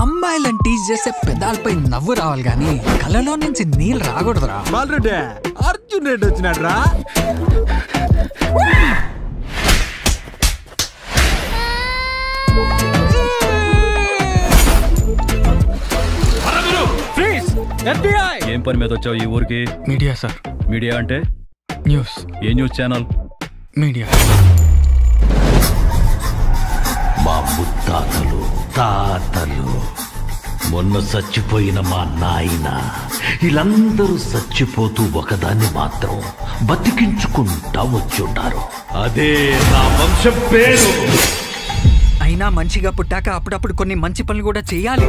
అమ్మాయిలను టీచ్ చేసే పెదాలపై నవ్వు రావాలి గాని కళ్ళలో నుంచి నీళ్ళు రాకూడదురా. బాలరెడ్డి అర్జున్ రెడ్డి వచ్చినాడు రా. ఏం పని మీద వచ్చావు ఈ ఊరికి? Media sir. మీడియా అంటే? న్యూస్. ఏ న్యూస్ ఛానల్? మీడియా. మా ముత్తాతలు తాతలు మొన్న చచ్చిపోయిన మా నాయన వీళ్ళందరూ చచ్చిపోతూ ఒకదాన్ని మాత్రం బతికించుకుంటా వచ్చుంటారు. అదే నా వంశం పేరు. అయినా మంచిగా పుట్టాక అప్పుడప్పుడు కొన్ని మంచి పనులు కూడా చేయాలి.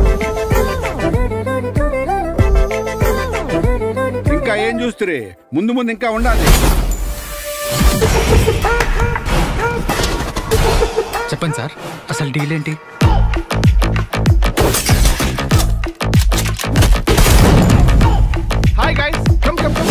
ఇంకా ఏం చూస్తురే? ముందు ముందు ఇంకా ఉండాలి. చెప్పండి సార్, అసలు డీల్ ఏంటి? Hi guys, come come come.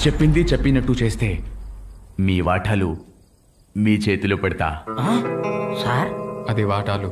చెప్పింది చెప్పినట్టు చేస్తే మీ వాటాలు మీ చేతిలో పెడతా. సార్ అది వాటాలు.